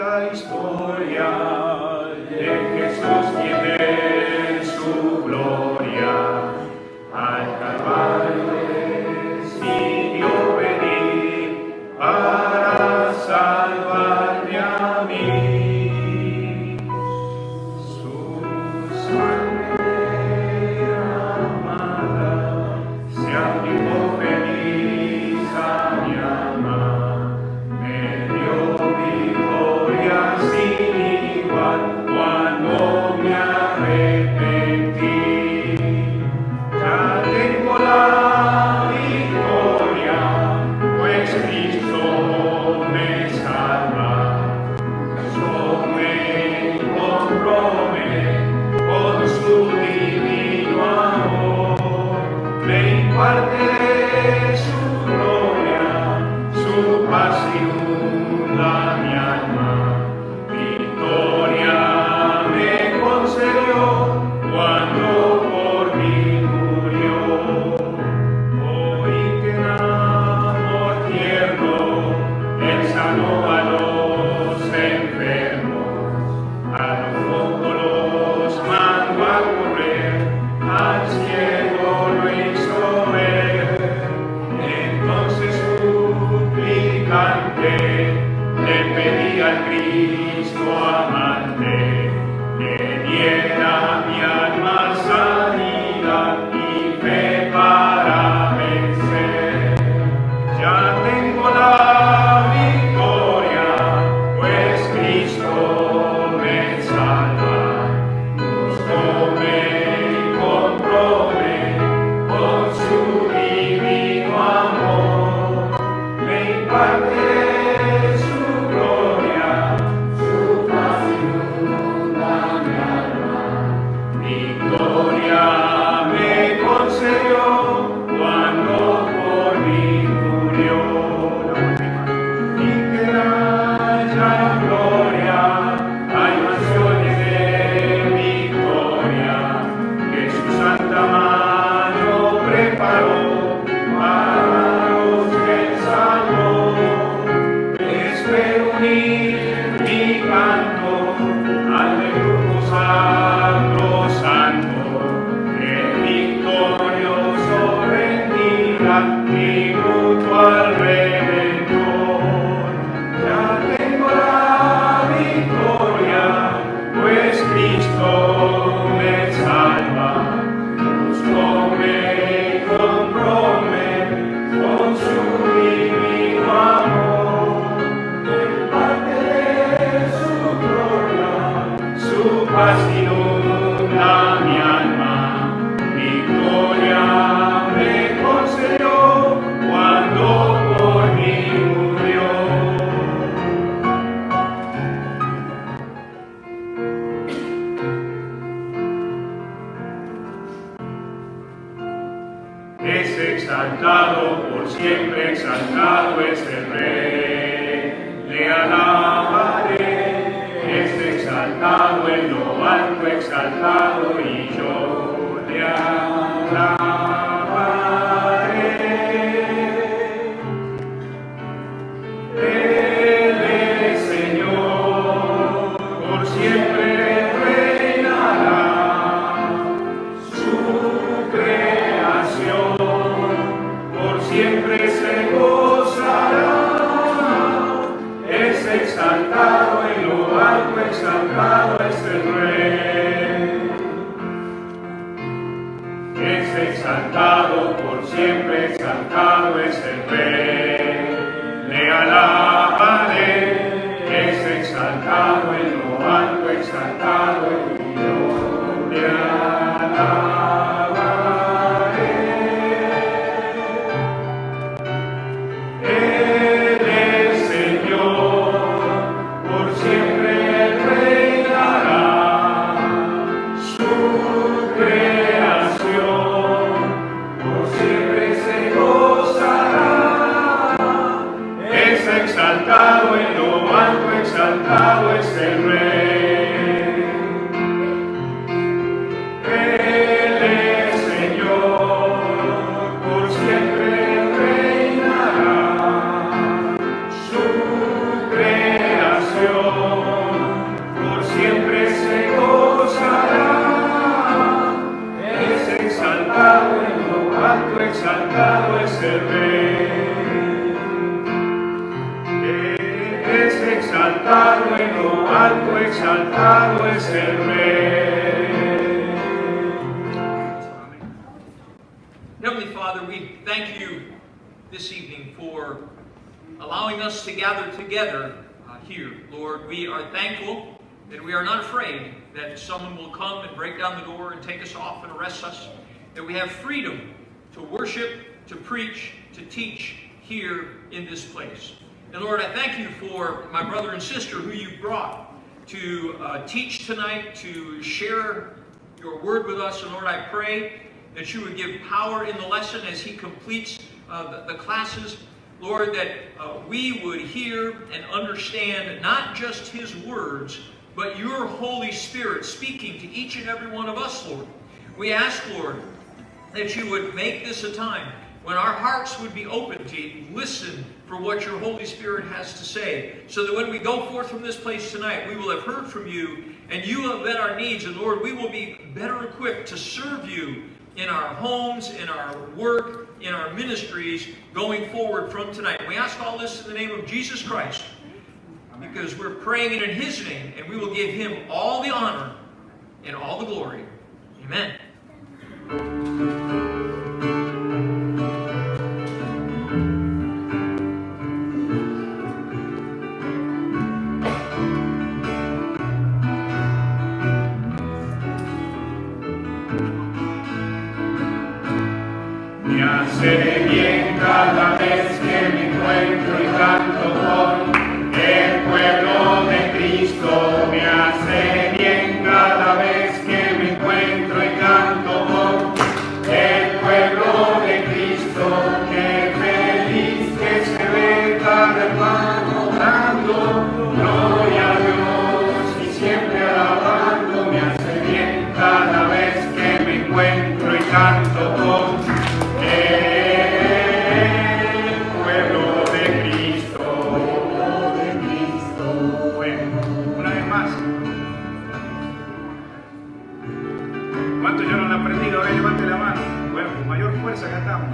La historia de Jesús tiene su gloria. Al Calvario decidió venir para salvarme a mí. Su sangre amada se aplicó feliz a mi alma, me dio victoria sin igual cuando me arrepentí. Ya tengo la victoria, pues Cristo me salva. Yo me compromé con su divino amor, me imparte su gloria, su paz inunda mi alma. Victoria me concedió cuando por mí murió. Hoy que en amor tierno Él sanó a los enfermos, a los locos los mandó a correr, al cielo lo hizo ver. Entonces suplicante le pedí al Cristo amante que diera mi alma sanidad y fe para vencer. Ya tengo la victoria, pues Cristo me salva. Justo me compromé con su divino amor, me imparte su gloria, su paz inunda mi alma. Victoria me concedió cuando por mí murió. Y que haya gloria, hay mansiones de victoria, que su santa mano preparó para los que salvó. Espero unir mi canto al del grupo sacro santo, que victorioso rendirá tributo al Redentor. Ya tengo la victoria, pues Cristo me salva. Justo me compromé con su divino amor, en parte de su gloria, su paz inunda mi alma. Victoria me concedió cuando por mí murió. Es exaltado, por siempre exaltado es el Rey, le alabaré. Es exaltado en lo alto, exaltado, y yo le alabaré. Él es Señor, por siempre reinará. Su creación por siempre se gozará. Es exaltado en lo alto, exaltado es el Rey. Es exaltado, por siempre exaltado es el Rey. Le alabaré. Es exaltado en lo alto, exaltado y yo le alabaré. Él es Señor, por siempre reinará. Su creación por siempre se gozará. Es exaltado en lo alto, exaltado es el Rey. Él es Señor, por siempre reinará. Su creación exaltado en lo alto, exaltado es el Rey. Heavenly Father, we thank you this evening for allowing us to gather together here. Lord, we are thankful that we are not afraid that someone will come and break down the door and take us off and arrest us, that we have freedom to worship, to preach, to teach here in this place. And Lord, I thank you for my brother and sister who you brought to teach tonight, to share your word with us. And Lord, I pray that you would give power in the lesson as he completes the classes. Lord, that we would hear and understand not just his words, but your Holy Spirit speaking to each and every one of us, Lord. We ask, Lord, that you would make this a time when our hearts would be open to listen for what your Holy Spirit has to say, so that when we go forth from this place tonight, we will have heard from you, and you have met our needs, and Lord, we will be better equipped to serve you in our homes, in our work, in our ministries, going forward from tonight. We ask all this in the name of Jesus Christ, because we're praying it in his name, and we will give him all the honor and all the glory. Amen. Me hace bien cada vez que me encuentro y canto con el pueblo de Cristo. Me hace bien cada vez que me encuentro y canto con el pueblo de Cristo. Qué feliz que se ve cada hermano dando gloria a Dios y siempre alabando. Me hace bien cada vez que me encuentro y canto con ¿cuántos ya lo han aprendido? A ver, levante la mano. Bueno, con mayor fuerza cantamos.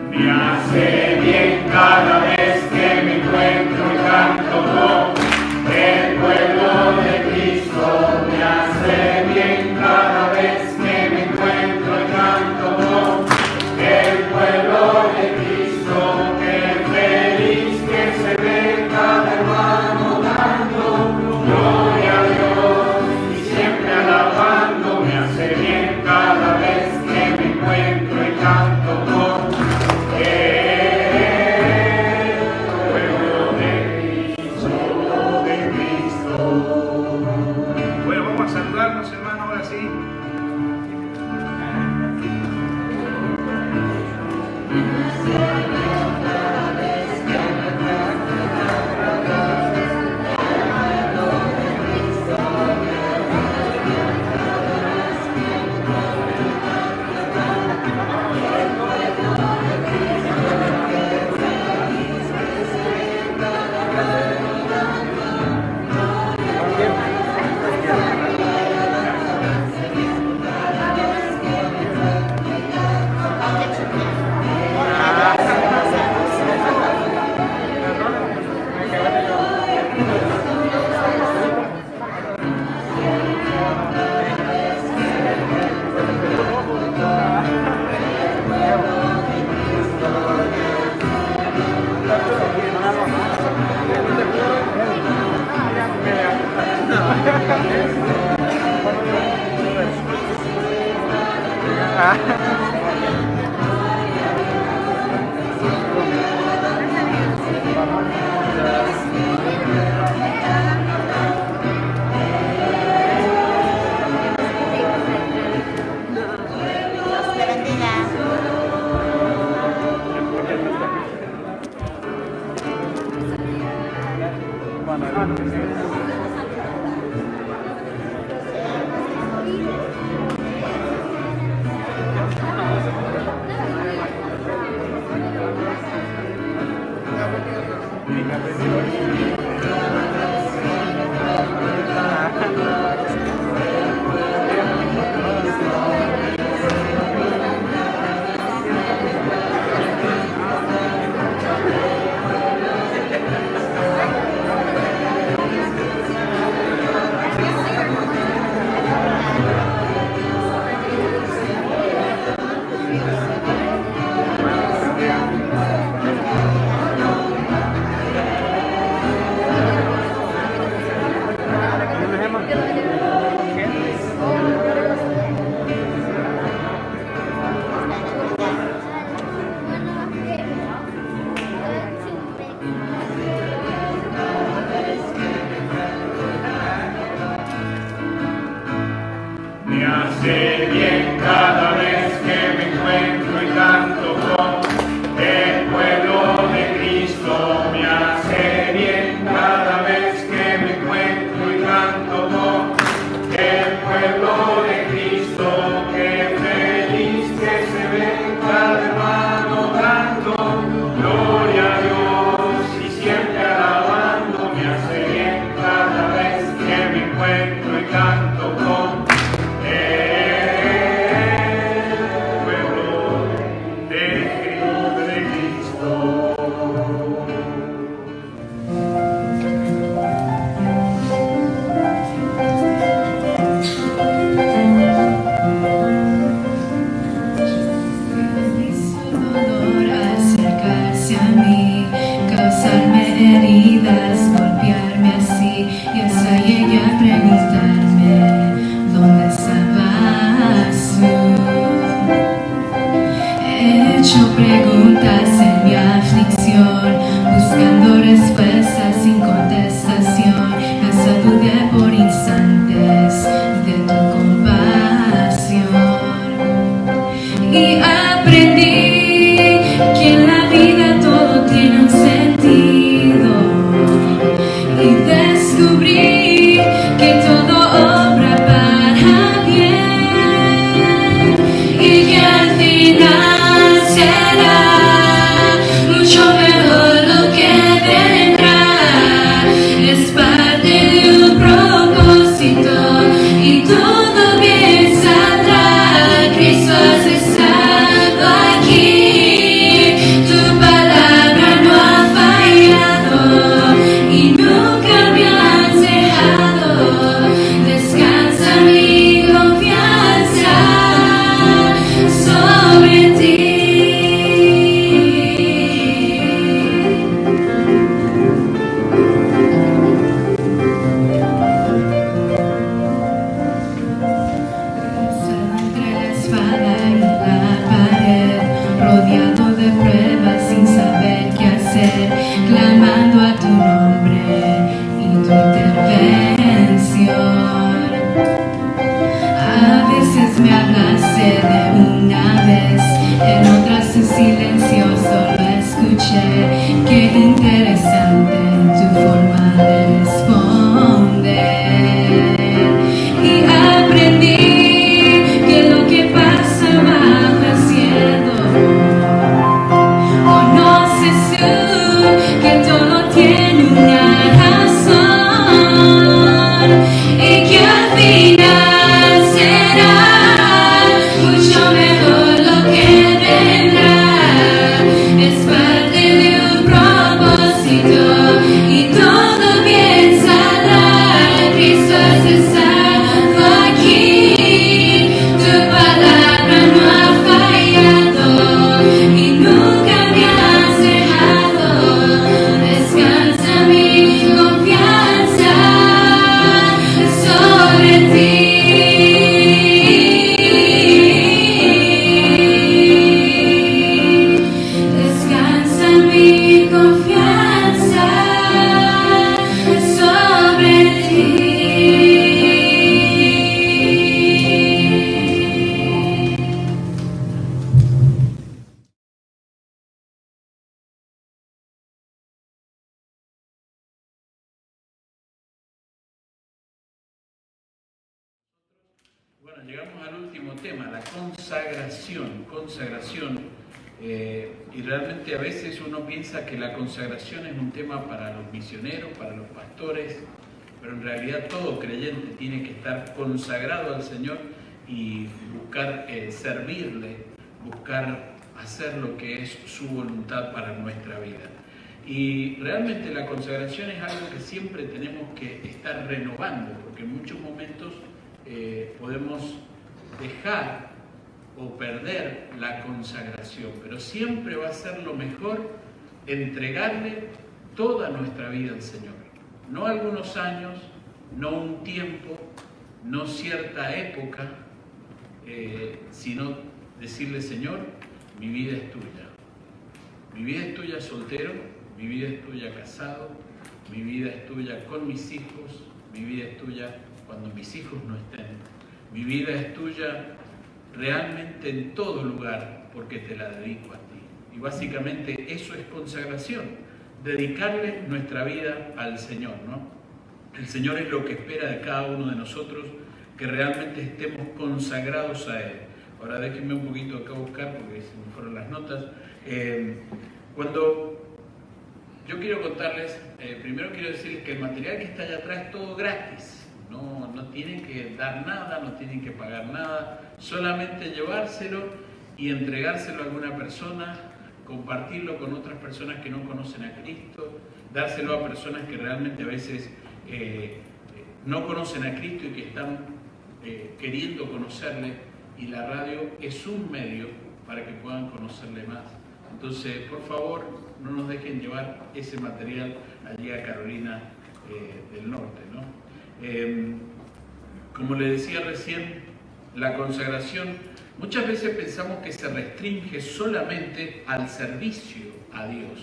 Me hace bien cada vez que me encuentro y canto con el pueblo de Cristo. Me hace bien cada vez que me encuentro y canto con el pueblo de Cristo. Qué feliz que se ve cada hermano dando gloria a Dios y siempre alabando. Me hace bien cada vez que me encuentro y canto con el pueblo de Cristo. Bueno, vamos a saludarnos, hermano, ahora sí. aflicción, buscando respuestas sin contestación. Me sacudí por instantes de tu compasión y aprendí que en la vida todo tiene un sentido y descubrí que todo obra para bien y que al final será mucho mejor lo que vendrá. Es parte de un propósito y todo bien saldrá. Cristo has estado aquí, tu palabra no ha fallado y nunca me has dejado. Descansa mi confianza sobre ti. Entre la espada y la pared, rodeado de pruebas sin saber qué hacer, clamando a tu nombre y tu intervención. A veces me hablaste de una vez, en otras en silencio solo escuché. Qué interesante tu forma de responder. Y aprendí que lo que pasa bajo el cielo, conoces tú que todo tiene una razón y que al final será mucho mejor lo que vendrá. Es parte de un propósito y todo bien saldrá. Cristo has estado aquí, tu palabra no ha fallado y nunca me has dejado. Descansa mi confianza sobre ti. Descansa mi confianza sobre ti. Bueno, llegamos al último tema, la consagración. Y realmente a veces uno piensa que la consagración es un tema para los misioneros, para los pastores, pero en realidad todo creyente tiene que estar consagrado al Señor y buscar servirle, buscar hacer lo que es su voluntad para nuestra vida. Y realmente la consagración es algo que siempre tenemos que estar renovando, porque en muchos momentos podemos dejar o perder la consagración, pero siempre va a ser lo mejor entregarle toda nuestra vida al Señor. No algunos años, no un tiempo, no cierta época, sino decirle: Señor, mi vida es tuya. Mi vida es tuya soltero, mi vida es tuya casado, mi vida es tuya con mis hijos, mi vida es tuya cuando mis hijos no estén. Mi vida es tuya realmente en todo lugar, porque te la dedico a ti. Y básicamente eso es consagración, dedicarle nuestra vida al Señor, ¿no? El Señor es lo que espera de cada uno de nosotros, que realmente estemos consagrados a Él. Ahora déjenme un poquito acá buscar, porque se me fueron las notas. Cuando yo quiero contarles, primero quiero decirles que el material que está allá atrás es todo gratis. No tienen que dar nada, no tienen que pagar nada, solamente llevárselo y entregárselo a alguna persona, compartirlo con otras personas que no conocen a Cristo, dárselo a personas que realmente a veces no conocen a Cristo y que están queriendo conocerle, y la radio es un medio para que puedan conocerle más. Entonces, por favor, no nos dejen llevar ese material allí a Carolina del Norte, ¿no? Como le decía recién, la consagración muchas veces pensamos que se restringe solamente al servicio a Dios.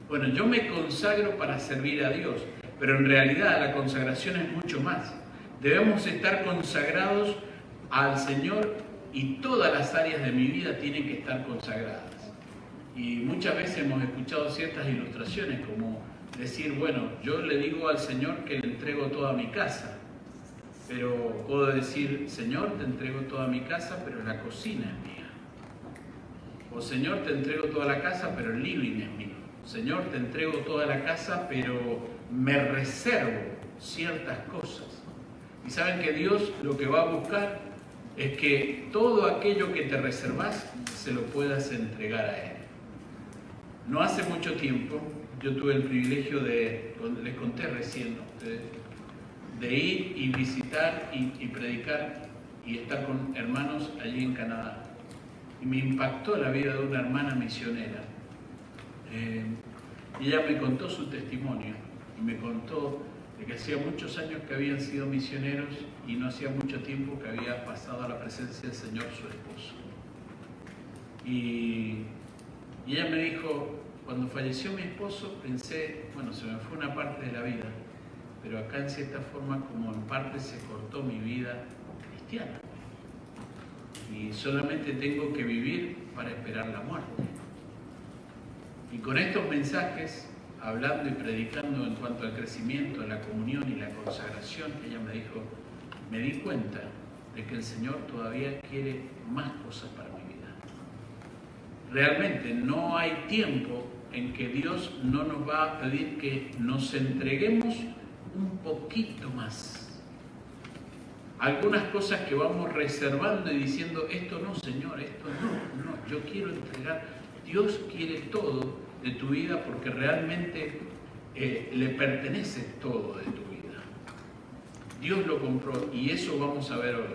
Bueno, yo me consagro para servir a Dios, pero en realidad la consagración es mucho más. Debemos estar consagrados al Señor y todas las áreas de mi vida tienen que estar consagradas. Y muchas veces hemos escuchado ciertas ilustraciones como decir, bueno, yo le digo al Señor que le entrego toda mi casa, pero puedo decir, Señor, te entrego toda mi casa, pero la cocina es mía. O Señor, te entrego toda la casa, pero el living es mío. Señor, te entrego toda la casa, pero me reservo ciertas cosas. Y saben que Dios lo que va a buscar es que todo aquello que te reservas se lo puedas entregar a Él. No hace mucho tiempo yo tuve el privilegio de, les conté recién a ustedes, de ir y visitar y predicar y estar con hermanos allí en Canadá. Y me impactó la vida de una hermana misionera. Y ella me contó su testimonio y me contó de que hacía muchos años que habían sido misioneros y no hacía mucho tiempo que había pasado a la presencia del Señor su esposo. Y ella me dijo, cuando falleció mi esposo pensé, bueno, se me fue una parte de la vida, pero acá en cierta forma como en parte se cortó mi vida cristiana. Y solamente tengo que vivir para esperar la muerte. Y con estos mensajes, hablando y predicando en cuanto al crecimiento, la comunión y la consagración, ella me dijo, me di cuenta de que el Señor todavía quiere más cosas para mi vida. Realmente no hay tiempo en que Dios no nos va a pedir que nos entreguemos un poquito más. Algunas cosas que vamos reservando y diciendo, esto no, Señor, esto no, yo quiero entregar. Dios quiere todo de tu vida porque realmente le pertenece todo de tu vida. Dios lo compró y eso vamos a ver hoy.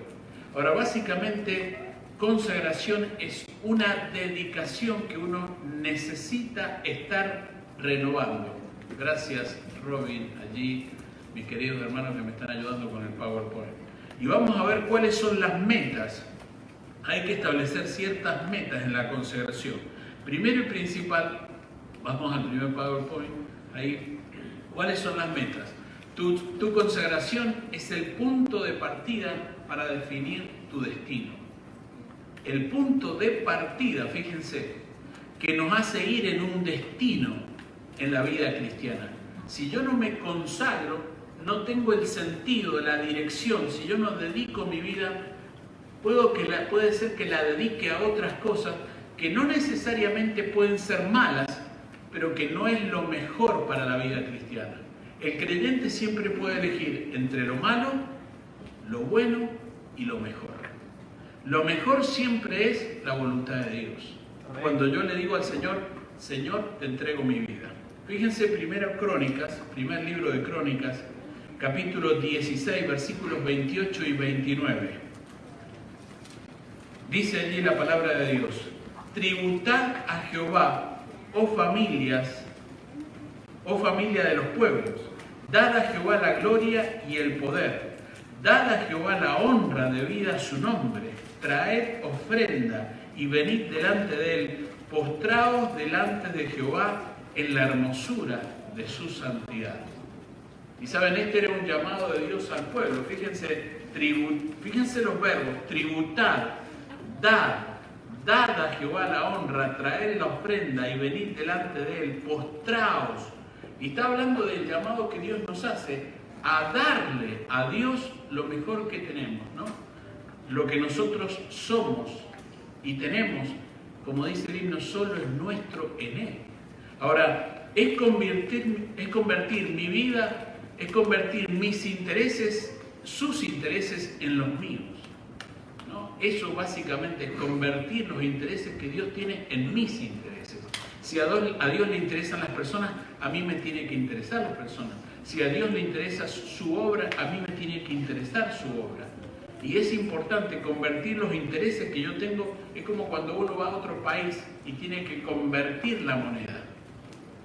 Ahora, básicamente, consagración es una dedicación que uno necesita estar renovando. Gracias, Robin, allí, mis queridos hermanos que me están ayudando con el PowerPoint. Y vamos a ver cuáles son las metas. Hay que establecer ciertas metas en la consagración. Primero y principal, vamos al primer PowerPoint, ahí, ¿cuáles son las metas? Tu consagración es el punto de partida para definir tu destino. El punto de partida, fíjense, que nos hace ir en un destino en la vida cristiana. Si yo no me consagro, no tengo el sentido, la dirección. Si yo no dedico mi vida, puede ser que la dedique a otras cosas que no necesariamente pueden ser malas, pero que no es lo mejor para la vida cristiana. El creyente siempre puede elegir entre lo malo, lo bueno y lo mejor. Lo mejor siempre es la voluntad de Dios. Amén. Cuando yo le digo al Señor, Señor, te entrego mi vida. Fíjense, primer libro de Crónicas, capítulo 16, versículos 28 y 29. Dice allí la palabra de Dios, tributad a Jehová, oh familia de los pueblos, dad a Jehová la gloria y el poder, dad a Jehová la honra debida a su nombre, traed ofrenda y venid delante de él, postraos delante de Jehová en la hermosura de su santidad. Y saben, este era un llamado de Dios al pueblo. Fíjense los verbos, tributad, dad a Jehová la honra, traed la ofrenda y venid delante de él, postraos. Y está hablando del llamado que Dios nos hace a darle a Dios lo mejor que tenemos, ¿no? Lo que nosotros somos y tenemos, como dice el himno, solo es nuestro en Él. Ahora, es convertir mi vida, es convertir mis intereses, sus intereses en los míos, ¿no? Eso básicamente es convertir los intereses que Dios tiene en mis intereses. Si a Dios le interesan las personas, a mí me tiene que interesar las personas. Si a Dios le interesa su obra, a mí me tiene que interesar su obra. Y es importante convertir los intereses que yo tengo. Es como cuando uno va a otro país y tiene que convertir la moneda.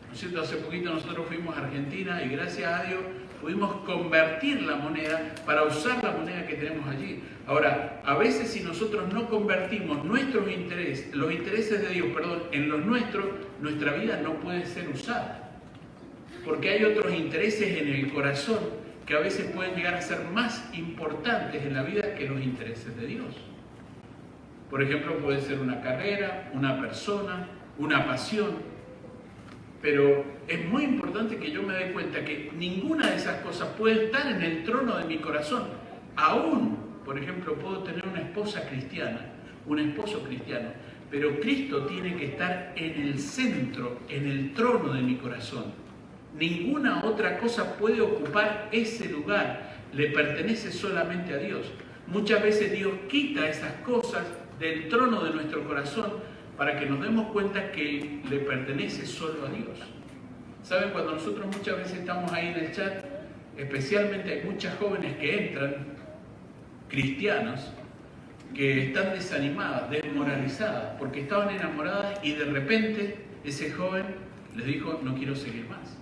¿No es cierto? Hace poquito nosotros fuimos a Argentina y gracias a Dios pudimos convertir la moneda para usar la moneda que tenemos allí. Ahora, a veces si nosotros no convertimos nuestros intereses, los intereses de Dios, en los nuestros, nuestra vida no puede ser usada. Porque hay otros intereses en el corazón que a veces pueden llegar a ser más importantes en la vida que los intereses de Dios. Por ejemplo, puede ser una carrera, una persona, una pasión. Pero es muy importante que yo me dé cuenta que ninguna de esas cosas puede estar en el trono de mi corazón. Aún, por ejemplo, puedo tener una esposa cristiana, un esposo cristiano, pero Cristo tiene que estar en el centro, en el trono de mi corazón. Ninguna otra cosa puede ocupar ese lugar, le pertenece solamente a Dios. Muchas veces Dios quita esas cosas del trono de nuestro corazón para que nos demos cuenta que le pertenece solo a Dios. ¿Saben? Cuando nosotros muchas veces estamos ahí en el chat, especialmente hay muchas jóvenes que entran, cristianos, que están desanimadas, desmoralizadas, porque estaban enamoradas y de repente ese joven les dijo, no quiero seguir más.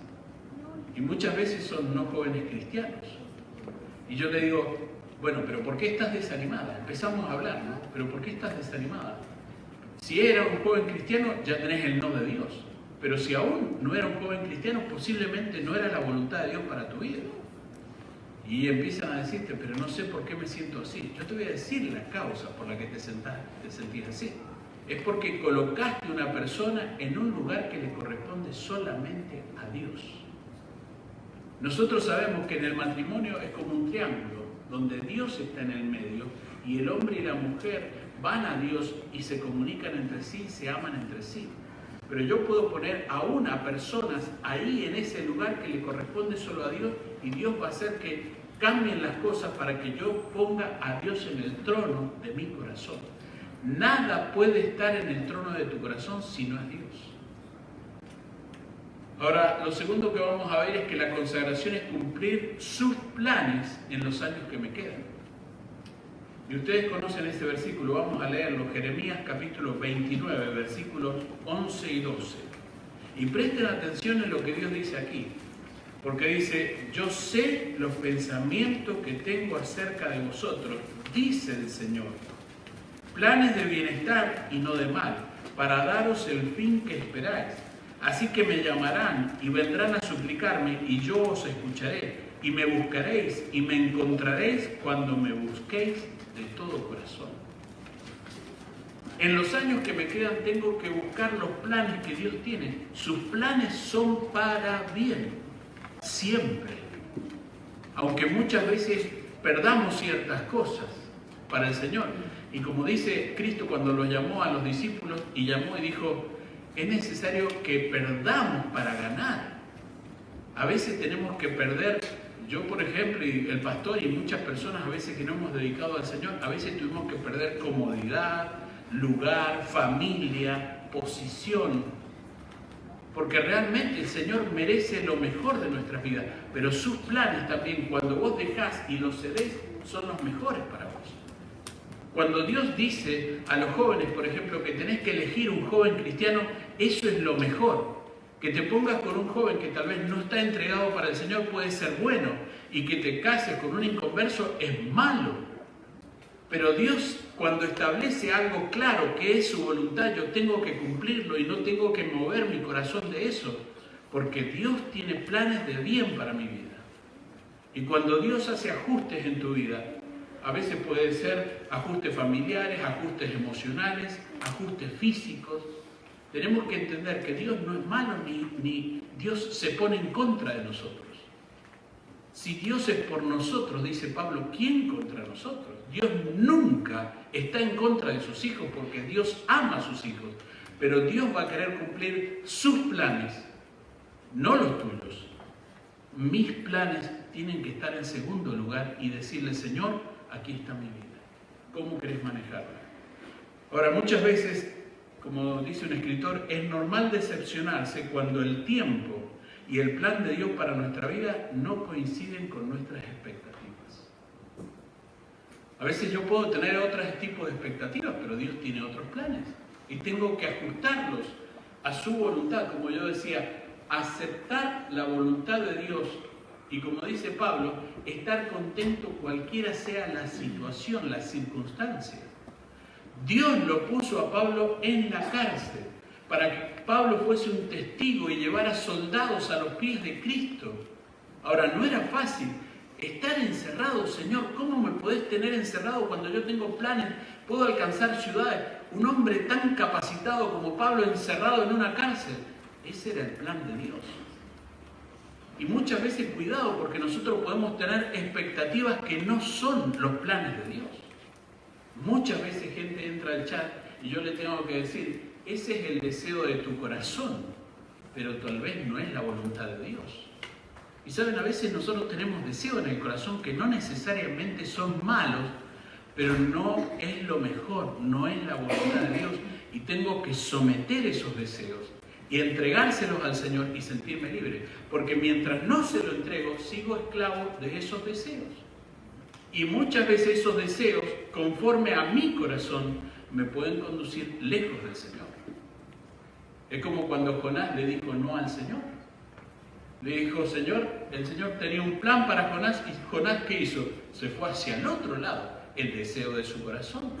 Y muchas veces son no jóvenes cristianos. Y yo le digo, bueno, pero ¿por qué estás desanimada? Empezamos a hablar, ¿no? ¿Pero por qué estás desanimada? Si era un joven cristiano, ya tenés el no de Dios. Pero si aún no era un joven cristiano, posiblemente no era la voluntad de Dios para tu vida. Y empiezan a decirte, pero no sé por qué me siento así. Yo te voy a decir la causa por la que te sentís así. Es porque colocaste a una persona en un lugar que le corresponde solamente a Dios. Nosotros sabemos que en el matrimonio es como un triángulo, donde Dios está en el medio y el hombre y la mujer van a Dios y se comunican entre sí, se aman entre sí. Pero yo puedo poner aún a personas ahí en ese lugar que le corresponde solo a Dios y Dios va a hacer que cambien las cosas para que yo ponga a Dios en el trono de mi corazón. Nada puede estar en el trono de tu corazón si no es Dios. Ahora, lo segundo que vamos a ver es que la consagración es cumplir sus planes en los años que me quedan. Y ustedes conocen este versículo, vamos a leerlo, Jeremías capítulo 29, versículos 11 y 12. Y presten atención en lo que Dios dice aquí, porque dice, yo sé los pensamientos que tengo acerca de vosotros, dice el Señor, planes de bienestar y no de mal, para daros el fin que esperáis. Así que me llamarán y vendrán a suplicarme y yo os escucharé y me buscaréis y me encontraréis cuando me busquéis de todo corazón. En los años que me quedan tengo que buscar los planes que Dios tiene. Sus planes son para bien, siempre. Aunque muchas veces perdamos ciertas cosas para el Señor. Y como dice Cristo cuando los llamó a los discípulos y llamó y dijo, es necesario que perdamos para ganar. A veces tenemos que perder. Yo, por ejemplo, y el pastor y muchas personas a veces que no hemos dedicado al Señor, a veces tuvimos que perder comodidad, lugar, familia, posición. Porque realmente el Señor merece lo mejor de nuestras vidas. Pero sus planes también, cuando vos dejás y los cedés, son los mejores para vos. Cuando Dios dice a los jóvenes, por ejemplo, que tenés que elegir un joven cristiano, eso es lo mejor. Que te pongas con un joven que tal vez no está entregado para el Señor puede ser bueno, y que te cases con un inconverso es malo. Pero Dios, cuando establece algo claro que es su voluntad, yo tengo que cumplirlo y no tengo que mover mi corazón de eso, porque Dios tiene planes de bien para mi vida. Y cuando Dios hace ajustes en tu vida, a veces puede ser ajustes familiares, ajustes emocionales, ajustes físicos. Tenemos que entender que Dios no es malo ni Dios se pone en contra de nosotros. Si Dios es por nosotros, dice Pablo, ¿quién contra nosotros? Dios nunca está en contra de sus hijos porque Dios ama a sus hijos. Pero Dios va a querer cumplir sus planes, no los tuyos. Mis planes tienen que estar en segundo lugar y decirle, Señor, aquí está mi vida. ¿Cómo querés manejarla? Ahora, muchas veces, como dice un escritor, es normal decepcionarse cuando el tiempo y el plan de Dios para nuestra vida no coinciden con nuestras expectativas. A veces yo puedo tener otros tipos de expectativas, pero Dios tiene otros planes y tengo que ajustarlos a su voluntad. Como yo decía, aceptar la voluntad de Dios Y como dice Pablo, estar contento cualquiera sea la situación, la circunstancia. Dios lo puso a Pablo en la cárcel para que Pablo fuese un testigo y llevara soldados a los pies de Cristo. Ahora, no era fácil estar encerrado. Señor, ¿cómo me podés tener encerrado cuando yo tengo planes? Puedo alcanzar ciudades. Un hombre tan capacitado como Pablo encerrado en una cárcel. Ese era el plan de Dios. Y muchas veces cuidado, porque nosotros podemos tener expectativas que no son los planes de Dios. Muchas veces gente entra al chat y yo le tengo que decir, ese es el deseo de tu corazón, pero tal vez no es la voluntad de Dios. Y saben, a veces nosotros tenemos deseos en el corazón que no necesariamente son malos, pero no es lo mejor, no es la voluntad de Dios. Y tengo que someter esos deseos y entregárselos al Señor y sentirme libre. Porque mientras no se lo entrego, sigo esclavo de esos deseos. Y muchas veces esos deseos, conforme a mi corazón, me pueden conducir lejos del Señor. Es como cuando Jonás le dijo no al Señor. Le dijo, Señor, el Señor tenía un plan para Jonás, y Jonás, ¿qué hizo? Se fue hacia el otro lado, el deseo de su corazón.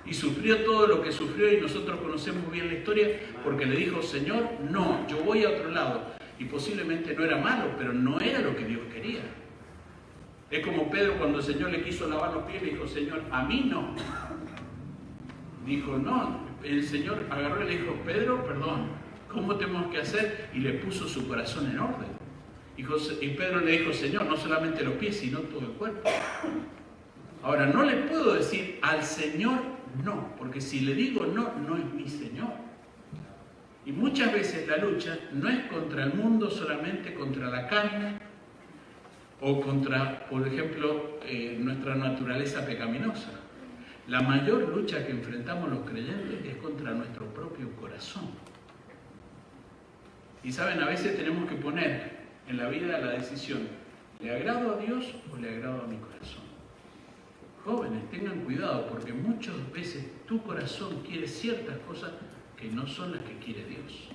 Y sufrió todo lo que sufrió, y nosotros conocemos bien la historia, porque le dijo, Señor, no, yo voy a otro lado. Y posiblemente no era malo, pero no era lo que Dios quería. Es como Pedro cuando el Señor le quiso lavar los pies, le dijo, Señor, a mí no. Dijo, no. El Señor agarró y le dijo, Pedro, perdón, ¿cómo tenemos que hacer? Y le puso su corazón en orden. Y Pedro le dijo, Señor, no solamente los pies, sino todo el cuerpo. Ahora, no le puedo decir al Señor no, porque si le digo no, no es mi Señor. Y muchas veces la lucha no es contra el mundo, solamente contra la carne, o contra, por ejemplo, nuestra naturaleza pecaminosa. La mayor lucha que enfrentamos los creyentes es contra nuestro propio corazón. Y saben, a veces tenemos que poner en la vida la decisión, ¿le agrado a Dios o le agrado a mi corazón? Jóvenes, tengan cuidado, porque muchas veces tu corazón quiere ciertas cosas que no son las que quiere Dios.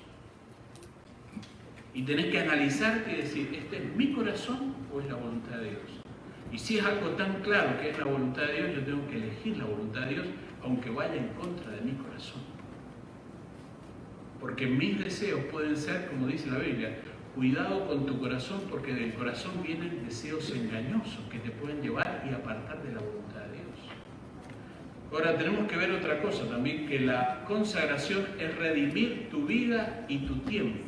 Y tenés que analizarte y decir, ¿este es mi corazón o es la voluntad de Dios? Y si es algo tan claro que es la voluntad de Dios, yo tengo que elegir la voluntad de Dios, aunque vaya en contra de mi corazón. Porque mis deseos pueden ser, como dice la Biblia, cuidado con tu corazón, porque del corazón vienen deseos engañosos que te pueden llevar y apartar de la voluntad de Dios. Ahora tenemos que ver otra cosa también, que la consagración es redimir tu vida y tu tiempo.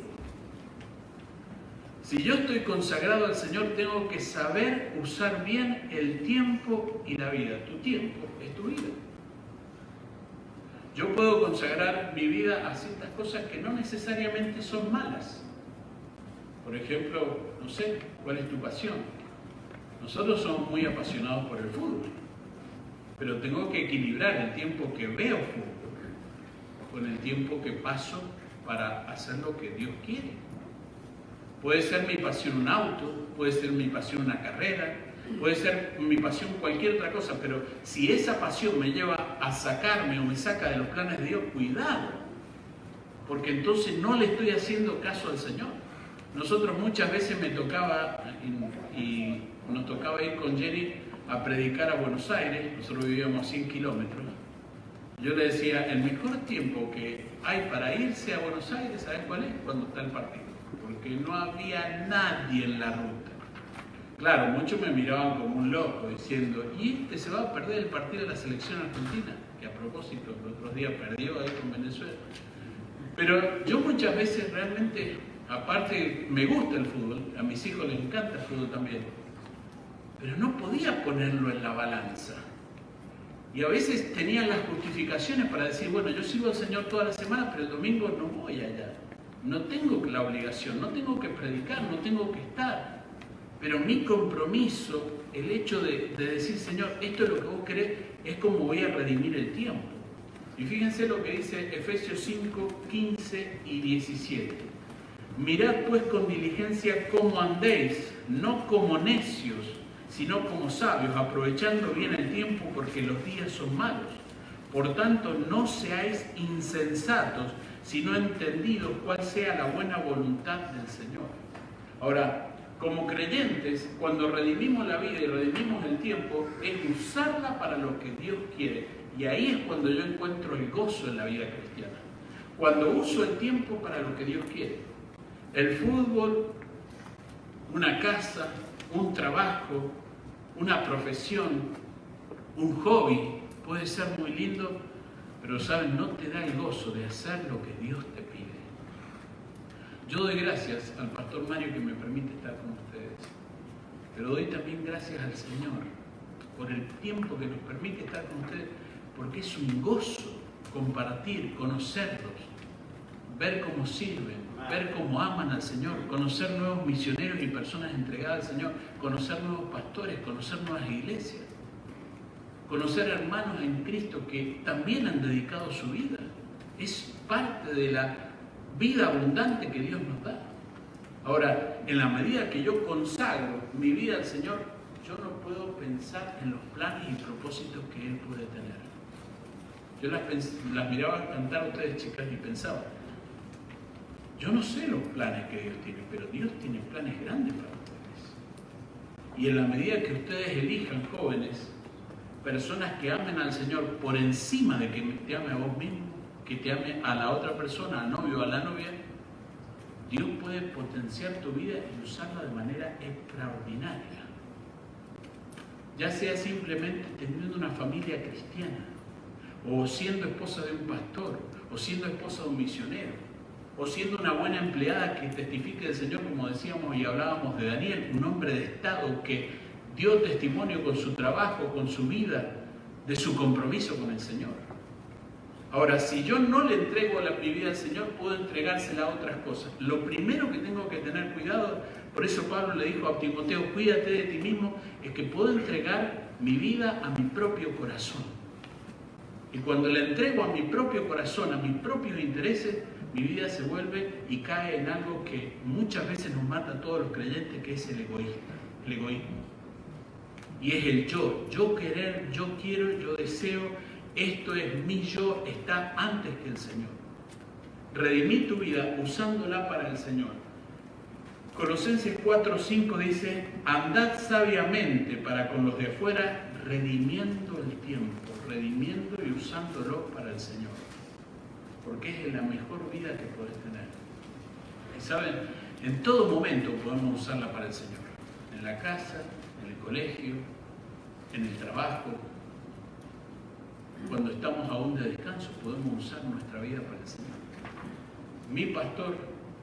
Si yo estoy consagrado al Señor, tengo que saber usar bien el tiempo y la vida. Tu tiempo es tu vida. Yo puedo consagrar mi vida a ciertas cosas que no necesariamente son malas. Por ejemplo, no sé, ¿cuál es tu pasión? Nosotros somos muy apasionados por el fútbol, pero tengo que equilibrar el tiempo que veo fútbol con el tiempo que paso para hacer lo que Dios quiere. Puede ser mi pasión un auto, puede ser mi pasión una carrera, puede ser mi pasión cualquier otra cosa, pero si esa pasión me lleva a sacarme o me saca de los planes de Dios, cuidado, porque entonces no le estoy haciendo caso al Señor. Nosotros muchas veces me tocaba, y nos tocaba ir con Jenny a predicar a Buenos Aires, nosotros vivíamos a 100 kilómetros. Yo le decía, el mejor tiempo que hay para irse a Buenos Aires, ¿sabes cuál es? Cuando está el partido. Porque no había nadie en la ruta. Claro, muchos me miraban como un loco diciendo, ¿y este se va a perder el partido de la selección argentina? Que a propósito, el otro día perdió ahí con Venezuela. Pero yo muchas veces realmente, aparte me gusta el fútbol, a mis hijos les encanta el fútbol también, pero no podía ponerlo en la balanza. Y a veces tenía las justificaciones para decir, bueno, yo sigo al Señor toda la semana, pero el domingo no voy allá. No tengo la obligación, no tengo que predicar, no tengo que estar. Pero mi compromiso, el hecho de decir, Señor, esto es lo que vos querés, es como voy a redimir el tiempo. Y fíjense lo que dice Efesios 5, 15 y 17. Mirad pues con diligencia cómo andéis, no como necios, sino como sabios, aprovechando bien el tiempo porque los días son malos. Por tanto, no seáis insensatos, sino entendidos cuál sea la buena voluntad del Señor. Ahora, como creyentes, cuando redimimos la vida y redimimos el tiempo, es usarla para lo que Dios quiere. Y ahí es cuando yo encuentro el gozo en la vida cristiana. Cuando uso el tiempo para lo que Dios quiere. El fútbol, una casa, un trabajo, una profesión, un hobby, puede ser muy lindo, pero ¿saben? No te da el gozo de hacer lo que Dios te pide. Yo doy gracias al pastor Mario que me permite estar con ustedes, pero doy también gracias al Señor por el tiempo que nos permite estar con ustedes, porque es un gozo compartir, conocerlos, ver cómo sirven, ver cómo aman al Señor, conocer nuevos misioneros y personas entregadas al Señor, conocer nuevos pastores, conocer nuevas iglesias, conocer hermanos en Cristo que también han dedicado su vida. Es parte de la vida abundante que Dios nos da. Ahora, en la medida que yo consagro mi vida al Señor, yo no puedo pensar en los planes y propósitos que Él puede tener. Yo las miraba cantar a ustedes, chicas, y pensaba, yo no sé los planes que Dios tiene, pero Dios tiene planes grandes para ustedes. Y en la medida que ustedes elijan, jóvenes, personas que amen al Señor por encima de que te ame a vos mismo, que te ame a la otra persona, al novio o a la novia, Dios puede potenciar tu vida y usarla de manera extraordinaria. Ya sea simplemente teniendo una familia cristiana, o siendo esposa de un pastor, o siendo esposa de un misionero, o siendo una buena empleada que testifique del Señor, como decíamos y hablábamos de Daniel, un hombre de Estado que dio testimonio con su trabajo, con su vida, de su compromiso con el Señor. Ahora, si yo no le entrego mi vida al Señor, puedo entregársela a otras cosas. Lo primero que tengo que tener cuidado, por eso Pablo le dijo a Timoteo, cuídate de ti mismo, es que puedo entregar mi vida a mi propio corazón. Y cuando le entrego a mi propio corazón, a mis propios intereses, mi vida se vuelve y cae en algo que muchas veces nos mata a todos los creyentes, que es el egoísmo. Y es el yo. Yo querer, yo quiero, yo deseo. Esto es mi yo, está antes que el Señor. Redimí tu vida usándola para el Señor. Colosenses 4:5 dice, andad sabiamente para con los de afuera, redimiendo el tiempo, redimiendo y usándolo para el Señor. Porque es la mejor vida que puedes tener. Y saben, en todo momento podemos usarla para el Señor. En la casa, en el colegio, en el trabajo. Cuando estamos aún de descanso, podemos usar nuestra vida para el Señor. Mi pastor,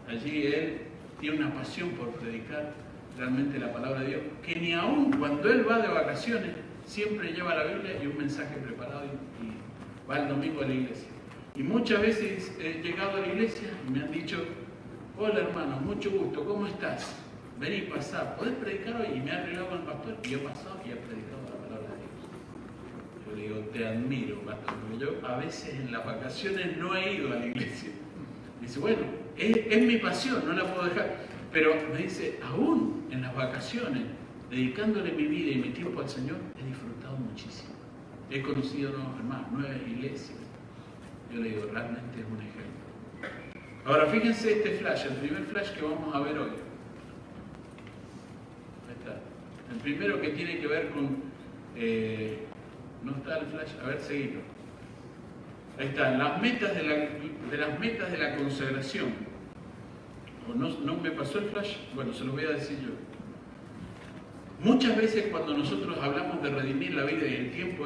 allí él tiene una pasión por predicar realmente la palabra de Dios, que ni aún cuando él va de vacaciones, siempre lleva la Biblia y un mensaje preparado y va el domingo a la iglesia. Y muchas veces he llegado a la iglesia y me han dicho, hola hermano, mucho gusto, ¿cómo estás? Vení, pasá, ¿podés predicar hoy? Y me ha arreglado con el pastor y yo he pasado y he predicado la palabra de Dios. Yo le digo, te admiro, pastor, porque yo a veces en las vacaciones no he ido a la iglesia. Dice, bueno, es mi pasión, no la puedo dejar. Pero me dice, aún en las vacaciones, dedicándole mi vida y mi tiempo al Señor, he disfrutado muchísimo. He conocido nuevos hermanos, nuevas iglesias. Yo le digo, realmente es un ejemplo. Ahora fíjense este flash, el primer flash que vamos a ver hoy. Ahí está. El primero que tiene que ver con... no está el flash, a ver, seguidlo. Ahí está, las metas las metas de la consagración. ¿O no me pasó el flash? Bueno, se lo voy a decir yo. Muchas veces cuando nosotros hablamos de redimir la vida y el tiempo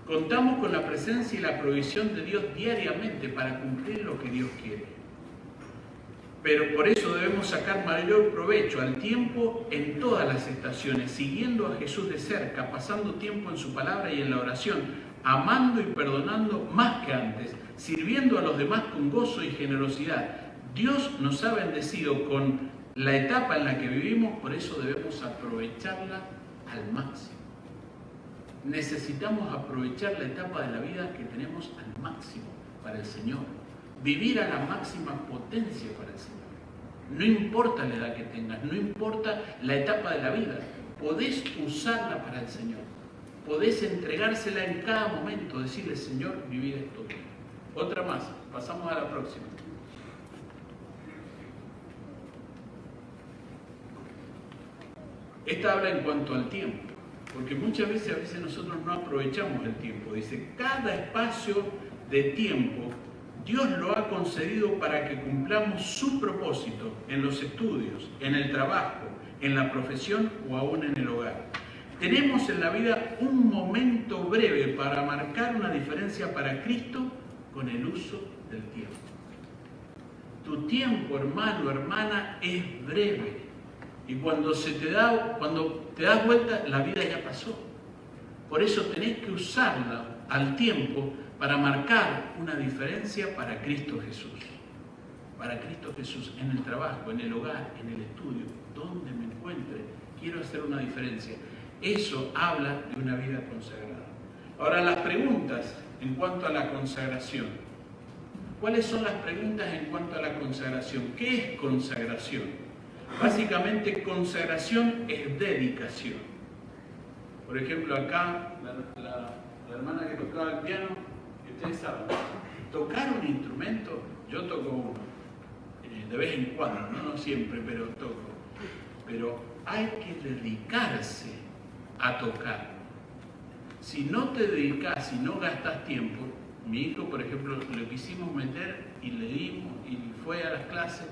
contamos con la presencia y la provisión de Dios diariamente para cumplir lo que Dios quiere. Pero por eso debemos sacar mayor provecho al tiempo en todas las estaciones, siguiendo a Jesús de cerca, pasando tiempo en su palabra y en la oración, amando y perdonando más que antes, sirviendo a los demás con gozo y generosidad. Dios nos ha bendecido con la etapa en la que vivimos, por eso debemos aprovecharla al máximo. Necesitamos aprovechar la etapa de la vida que tenemos al máximo para el Señor. Vivir a la máxima potencia para el Señor. No importa la edad que tengas, no importa la etapa de la vida, podés usarla para el Señor. Podés entregársela en cada momento, decirle, Señor, mi vida es tuya. Otra más, pasamos a la próxima. Esta habla en cuanto al tiempo, porque muchas veces nosotros no aprovechamos el tiempo. Dice, cada espacio de tiempo Dios lo ha concedido para que cumplamos su propósito en los estudios, en el trabajo, en la profesión o aún en el hogar. Tenemos en la vida un momento breve para marcar una diferencia para Cristo con el uso del tiempo. Tu tiempo, hermano, hermana, es breve. Y cuando te das vuelta, la vida ya pasó. Por eso tenés que usarla al tiempo para marcar una diferencia para Cristo Jesús. Para Cristo Jesús, en el trabajo, en el hogar, en el estudio, donde me encuentre, quiero hacer una diferencia. Eso habla de una vida consagrada. Ahora, las preguntas en cuanto a la consagración. ¿Cuáles son las preguntas en cuanto a la consagración? ¿Qué es consagración? Básicamente, consagración es dedicación. Por ejemplo, acá, la hermana que tocaba el piano, que ustedes saben, tocar un instrumento, yo toco uno, de vez en cuando, no siempre, pero toco. Pero hay que dedicarse a tocar. Si no te dedicas, si no gastas tiempo, mi hijo, por ejemplo, le quisimos meter y le dimos y fue a las clases,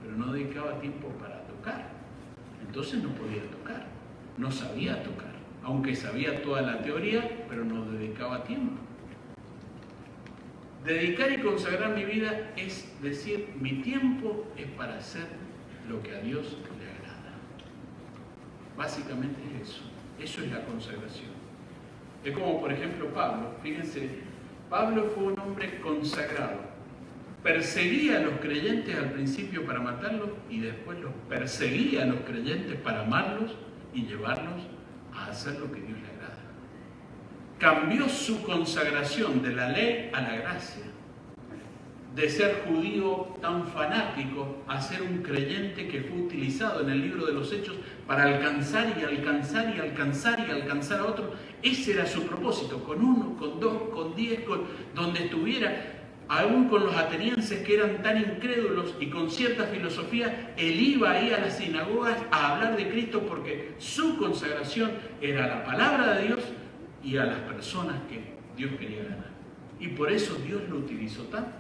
pero no dedicaba tiempo para tocar. Entonces no podía tocar, no sabía tocar, aunque sabía toda la teoría, pero no dedicaba tiempo. Dedicar y consagrar mi vida es decir, mi tiempo es para hacer lo que a Dios le agrada. Básicamente es eso. Eso es la consagración. Es como, por ejemplo, Pablo. Fíjense, Pablo fue un hombre consagrado. Perseguía a los creyentes al principio para matarlos y después los perseguía a los creyentes para amarlos y llevarlos a hacer lo que Dios le agrada. Cambió su consagración de la ley a la gracia. De ser judío tan fanático a ser un creyente que fue utilizado en el libro de los Hechos para alcanzar y alcanzar y alcanzar y alcanzar a otros. Ese era su propósito, con 1, con 2, con 10, donde estuviera. Aún con los atenienses que eran tan incrédulos y con cierta filosofía, él iba ahí a las sinagogas a hablar de Cristo porque su consagración era a la palabra de Dios y a las personas que Dios quería ganar. Y por eso Dios lo utilizó tanto.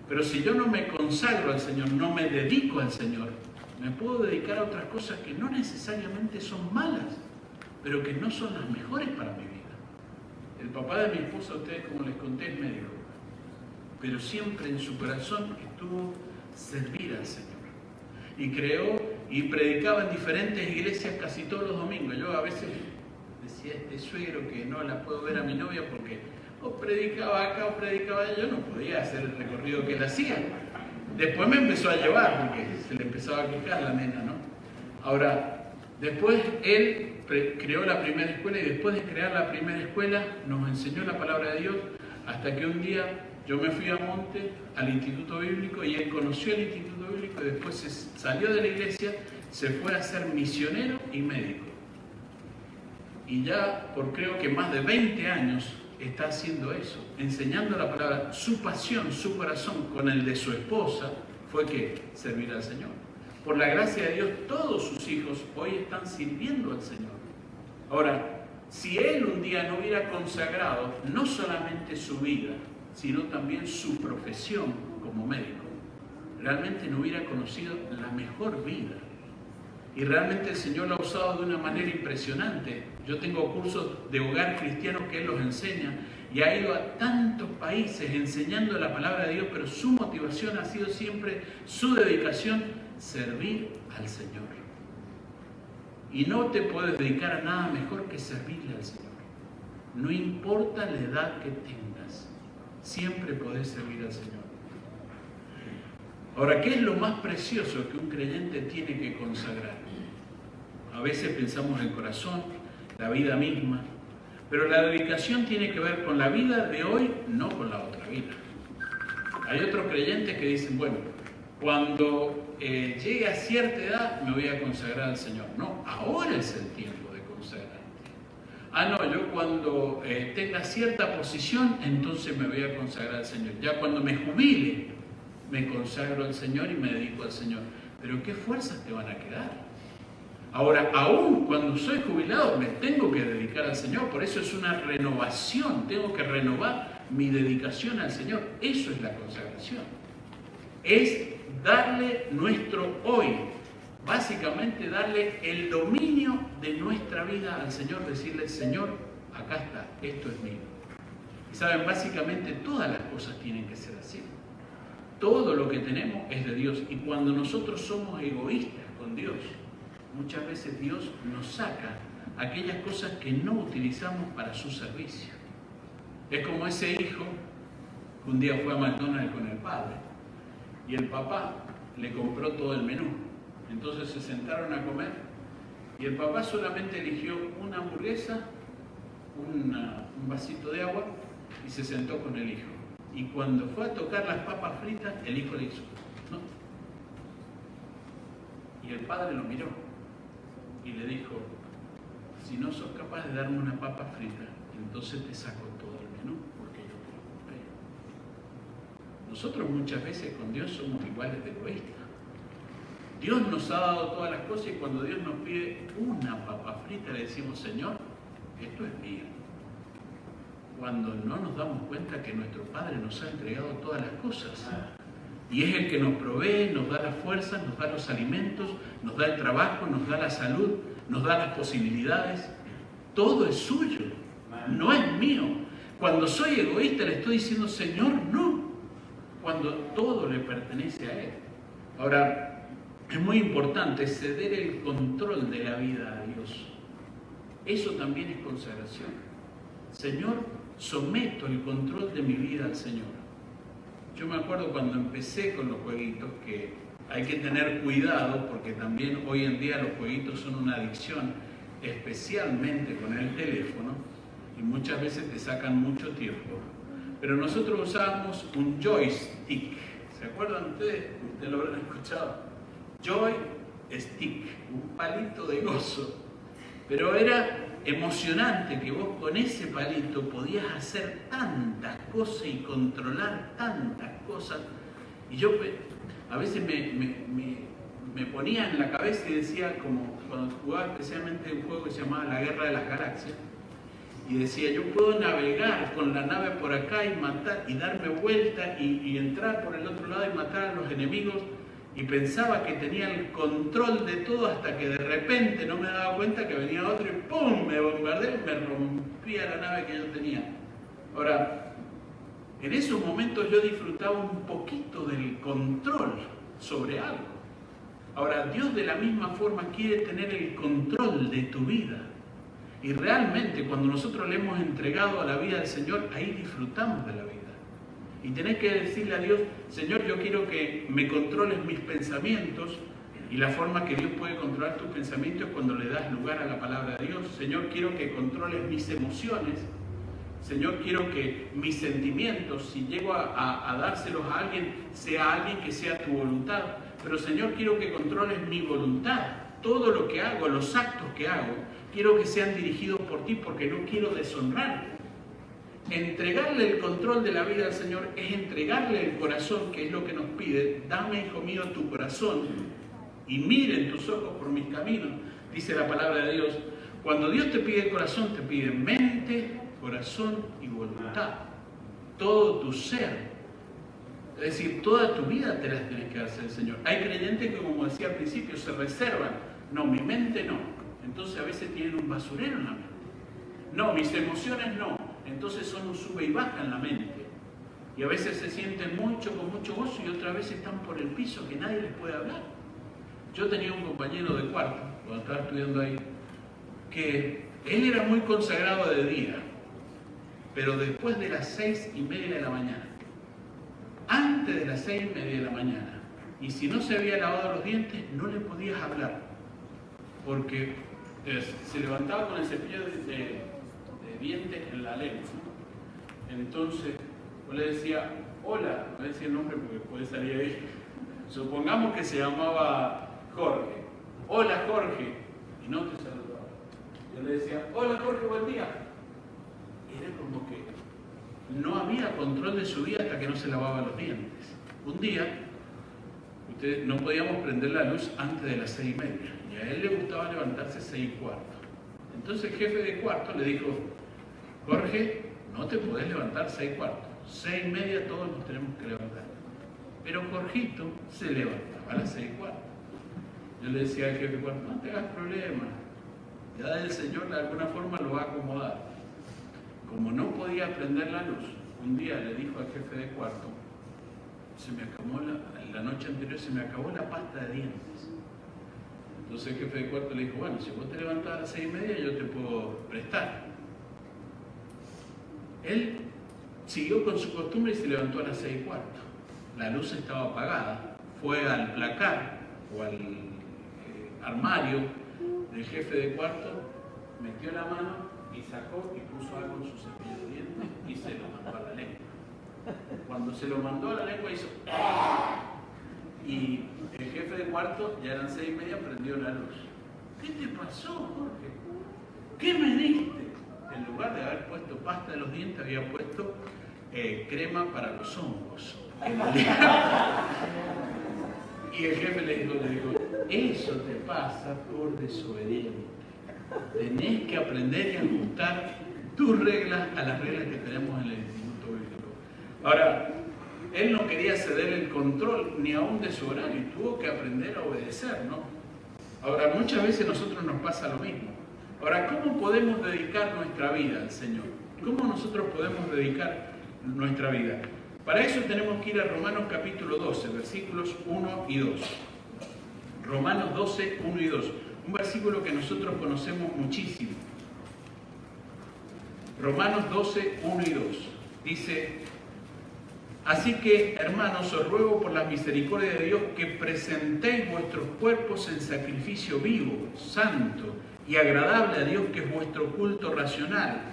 Pero si yo no me consagro al Señor, no me dedico al Señor, me puedo dedicar a otras cosas que no necesariamente son malas, pero que no son las mejores para mi vida. El papá de mi esposa, a ustedes como les conté, es médico, pero siempre en su corazón estuvo servir al Señor. Y creó y predicaba en diferentes iglesias casi todos los domingos. Yo a veces decía, este suegro que no la puedo ver a mi novia porque o predicaba acá o predicaba allá, yo no podía hacer el recorrido que él hacía. Después me empezó a llevar porque se le empezaba a quejar la nena, ¿no? Ahora, después él creó la primera escuela y después de crear la primera escuela nos enseñó la palabra de Dios hasta que un día yo me fui a Monte, al Instituto Bíblico, y él conoció el Instituto Bíblico y después se salió de la iglesia, se fue a ser misionero y médico. Y ya por creo que más de 20 años está haciendo eso, enseñando la palabra. Su pasión, su corazón con el de su esposa fue que servir al Señor. Por la gracia de Dios, todos sus hijos hoy están sirviendo al Señor. Ahora, si él un día no hubiera consagrado no solamente su vida, sino también su profesión como médico, realmente no hubiera conocido la mejor vida. Y realmente el Señor lo ha usado de una manera impresionante. Yo tengo cursos de hogar cristiano que Él los enseña y ha ido a tantos países enseñando la palabra de Dios, pero su motivación ha sido siempre su dedicación, servir al Señor. Y no te puedes dedicar a nada mejor que servirle al Señor. No importa la edad que tengas, siempre podés servir al Señor. Ahora, ¿qué es lo más precioso que un creyente tiene que consagrar? A veces pensamos en el corazón, la vida misma, pero la dedicación tiene que ver con la vida de hoy, no con la otra vida. Hay otros creyentes que dicen, bueno, cuando llegue a cierta edad me voy a consagrar al Señor. No, ahora es el tiempo de consagrarte. Ah, no, yo cuando tenga cierta posición, entonces me voy a consagrar al Señor. Ya cuando me jubile, me consagro al Señor y me dedico al Señor. Pero ¿qué fuerzas te van a quedar? Ahora, aún cuando soy jubilado, me tengo que dedicar al Señor. Por eso es una renovación. Tengo que renovar mi dedicación al Señor. Eso es la consagración. Es darle nuestro hoy. Básicamente darle el dominio de nuestra vida al Señor. Decirle, Señor, acá está, esto es mío. Y saben, básicamente todas las cosas tienen que ser así. Todo lo que tenemos es de Dios. Y cuando nosotros somos egoístas con Dios, muchas veces Dios nos saca aquellas cosas que no utilizamos para su servicio. Es como ese hijo que un día fue a McDonald's con el padre y el papá le compró todo el menú. Entonces se sentaron a comer y el papá solamente eligió una hamburguesa, un vasito de agua y se sentó con el hijo. Y cuando fue a tocar las papas fritas, el hijo le hizo, ¿no? Y el padre lo miró y le dijo, si no sos capaz de darme una papa frita, entonces te saco todo el menú, porque yo te lo compré. Nosotros muchas veces con Dios somos iguales de egoístas. Dios nos ha dado todas las cosas y cuando Dios nos pide una papa frita le decimos, Señor, esto es mío. Cuando no nos damos cuenta que nuestro Padre nos ha entregado todas las cosas. Y es el que nos provee, nos da las fuerzas, nos da los alimentos, nos da el trabajo, nos da la salud, nos da las posibilidades. Todo es suyo, no es mío. Cuando soy egoísta le estoy diciendo, Señor, no. Cuando todo le pertenece a Él. Ahora, es muy importante ceder el control de la vida a Dios. Eso también es consagración. Señor, someto el control de mi vida al Señor. Yo me acuerdo cuando empecé con los jueguitos que hay que tener cuidado porque también hoy en día los jueguitos son una adicción, especialmente con el teléfono, y muchas veces te sacan mucho tiempo. Pero nosotros usábamos un joystick. ¿Se acuerdan ustedes? Ustedes lo habrán escuchado. Joystick, un palito de gozo. Pero era emocionante que vos con ese palito podías hacer tantas cosas y controlar tantas cosas. Y yo a veces me ponía en la cabeza y decía, como cuando jugaba especialmente un juego que se llamaba La Guerra de las Galaxias, y decía, yo puedo navegar con la nave por acá y matar, y darme vuelta y entrar por el otro lado y matar a los enemigos, y pensaba que tenía el control de todo hasta que de repente no me daba cuenta que venía otro y ¡pum! Me bombardeó y me rompía la nave que yo tenía. Ahora, en esos momentos yo disfrutaba un poquito del control sobre algo. Ahora, Dios de la misma forma quiere tener el control de tu vida. Y realmente cuando nosotros le hemos entregado a la vida del Señor, ahí disfrutamos de la vida. Y tenés que decirle a Dios, Señor, yo quiero que me controles mis pensamientos. Y la forma que Dios puede controlar tus pensamientos es cuando le das lugar a la palabra de Dios. Señor, quiero que controles mis emociones. Señor, quiero que mis sentimientos, si llego a dárselos a alguien, sea alguien que sea tu voluntad. Pero Señor, quiero que controles mi voluntad. Todo lo que hago, los actos que hago, quiero que sean dirigidos por ti porque no quiero deshonrarte. Entregarle el control de la vida al Señor es entregarle el corazón, que es lo que nos pide. Dame, hijo mío, tu corazón y miren tus ojos por mis caminos, dice la palabra de Dios. Cuando Dios te pide corazón, te pide mente, corazón y voluntad. Todo tu ser. Es decir, toda tu vida te las tienes que hacer el Señor. Hay creyentes que, como decía al principio, se reservan. No, mi mente no. Entonces a veces tienen un basurero en la mente. No, mis emociones no. Entonces son un sube y baja en la mente. Y a veces se sienten mucho, con mucho gozo y otras veces están por el piso que nadie les puede hablar. Yo tenía un compañero de cuarto, cuando estaba estudiando ahí, que él era muy consagrado de día, pero después de las 6:30 de la mañana, antes de las 6:30 de la mañana, y si no se había lavado los dientes, no le podías hablar, porque se levantaba con el cepillo de dientes en la lengua. Entonces, yo le decía, hola, no decía el nombre porque puede salir ahí. Supongamos que se llamaba Jorge. Hola, Jorge. Y no te saludaba. Yo le decía, hola, Jorge, buen día. Y era como que no había control de su vida hasta que no se lavaba los dientes. Un día, no podíamos prender la luz antes de las 6:30 y a él le gustaba levantarse 6:15. Entonces el jefe de cuarto le dijo: Jorge, no te podés levantar 6:15, 6:30 todos nos tenemos que levantar. Pero Jorgito se levantaba a las 6:15. Yo le decía al jefe de cuarto: no te hagas problema, ya el Señor de alguna forma lo va a acomodar. Como no podía prender la luz, un día le dijo al jefe de cuarto: la noche anterior se me acabó la pasta de dientes. Entonces el jefe de cuarto le dijo: bueno, si vos te levantás a las 6:30 yo te puedo prestar. Él siguió con su costumbre y se levantó a las 6:15. La luz estaba apagada. Fue al placar o al armario del jefe de cuarto, metió la mano y sacó y puso algo en su cepillo de dientes y se lo mandó a la lengua. Cuando se lo mandó a la lengua hizo y el jefe de cuarto, ya eran 6:30, prendió la luz. ¿Qué te pasó, Jorge? ¿Qué me diste? En lugar de haber puesto pasta de los dientes, había puesto crema para los hongos. Y el jefe le dijo, eso te pasa por desobediente. Tenés que aprender y ajustar tus reglas a las reglas que tenemos en el Instituto Bíblico. Ahora, él no quería ceder el control ni aún de su horario y tuvo que aprender a obedecer, ¿no? Ahora, muchas veces a nosotros nos pasa lo mismo. Ahora, ¿cómo podemos dedicar nuestra vida al Señor? ¿Cómo nosotros podemos dedicar nuestra vida? Para eso tenemos que ir a Romanos capítulo 12, versículos 1 y 2. Romanos 12, 1 y 2. Un versículo que nosotros conocemos muchísimo. Romanos 12, 1 y 2. Dice: así que, hermanos, os ruego por la misericordia de Dios que presentéis vuestros cuerpos en sacrificio vivo, santo y agradable a Dios, que es vuestro culto racional.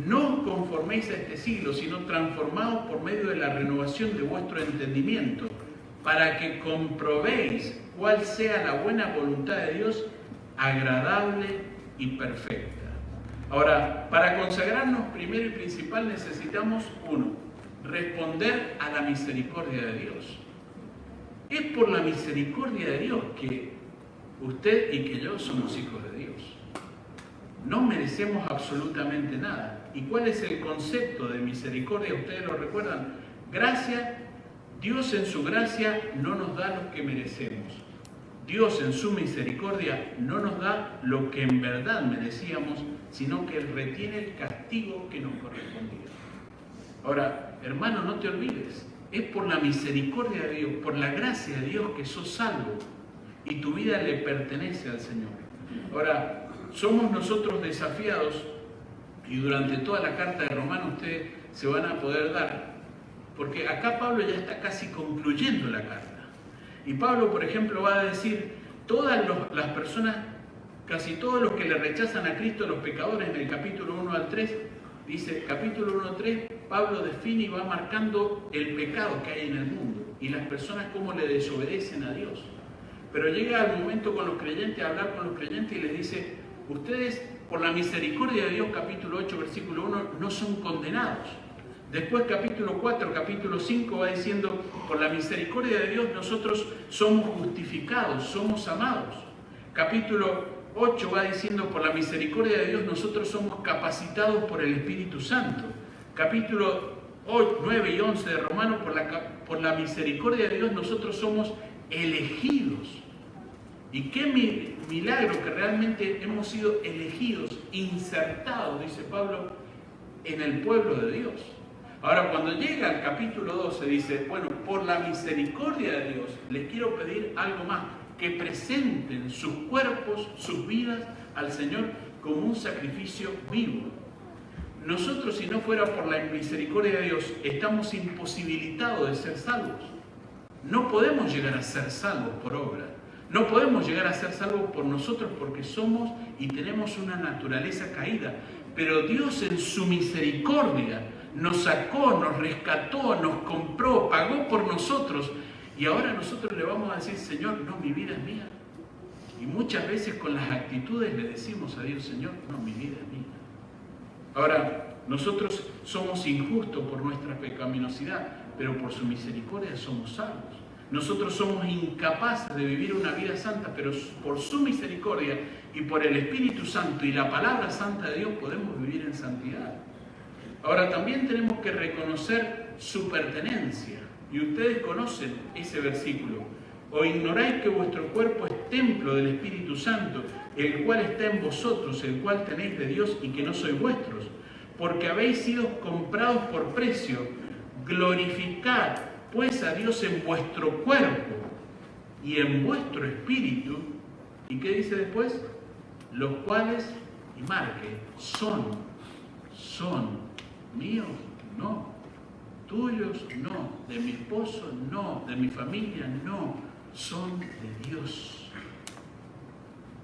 No os conforméis a este siglo, sino transformaos por medio de la renovación de vuestro entendimiento, para que comprobéis cuál sea la buena voluntad de Dios, agradable y perfecta. Ahora, para consagrarnos primero y principal necesitamos, uno, responder a la misericordia de Dios. Es por la misericordia de Dios que usted y que yo somos hijos de Dios. No merecemos absolutamente nada. ¿Y cuál es el concepto de misericordia? ¿Ustedes lo recuerdan? Gracia. Dios en su gracia no nos da lo que merecemos. Dios en su misericordia no nos da lo que en verdad merecíamos, sino que Él retiene el castigo que nos correspondía. Ahora, hermano, no te olvides, es por la misericordia de Dios, por la gracia de Dios que sos salvo y tu vida le pertenece al Señor. Ahora, somos nosotros desafiados, y durante toda la carta de Romanos ustedes se van a poder dar, porque acá Pablo ya está casi concluyendo la carta. Y Pablo, por ejemplo, va a decir, todas las personas, casi todos los que le rechazan a Cristo, los pecadores, en el capítulo 1 al 3, dice, capítulo 1 al 3, Pablo define y va marcando el pecado que hay en el mundo y las personas cómo le desobedecen a Dios. Pero llega el momento con los creyentes, a hablar con los creyentes y les dice, ustedes, por la misericordia de Dios, capítulo 8, versículo 1, no son condenados. Después, capítulo 4, capítulo 5, va diciendo, por la misericordia de Dios nosotros somos justificados, somos amados. Capítulo 8 va diciendo, por la misericordia de Dios nosotros somos capacitados por el Espíritu Santo. Capítulo 8, 9 y 11 de Romanos, por la misericordia de Dios nosotros somos elegidos. Y qué milagro que realmente hemos sido elegidos, insertados, dice Pablo, en el pueblo de Dios. Ahora, cuando llega al capítulo 12, dice, bueno, por la misericordia de Dios, les quiero pedir algo más, que presenten sus cuerpos, sus vidas al Señor como un sacrificio vivo. Nosotros, si no fuera por la misericordia de Dios, estamos imposibilitados de ser salvos. No podemos llegar a ser salvos por obra. No podemos llegar a ser salvos por nosotros porque somos y tenemos una naturaleza caída. Pero Dios en su misericordia nos sacó, nos rescató, nos compró, pagó por nosotros. Y ahora nosotros le vamos a decir, Señor, no, mi vida es mía. Y muchas veces con las actitudes le decimos a Dios, Señor, no, mi vida es mía. Ahora, nosotros somos injustos por nuestra pecaminosidad, pero por su misericordia somos salvos. Nosotros somos incapaces de vivir una vida santa, pero por su misericordia y por el Espíritu Santo y la palabra santa de Dios podemos vivir en santidad. Ahora también tenemos que reconocer su pertenencia. Y ustedes conocen ese versículo. ¿O ignoráis que vuestro cuerpo es templo del Espíritu Santo, el cual está en vosotros, el cual tenéis de Dios y que no sois vuestros? Porque habéis sido comprados por precio. Glorificad pues a Dios en vuestro cuerpo y en vuestro espíritu. ¿Y qué dice después? Los cuales, y marque, son míos, no. Tuyos, no. De mi esposo, no. De mi familia, no. Son de Dios.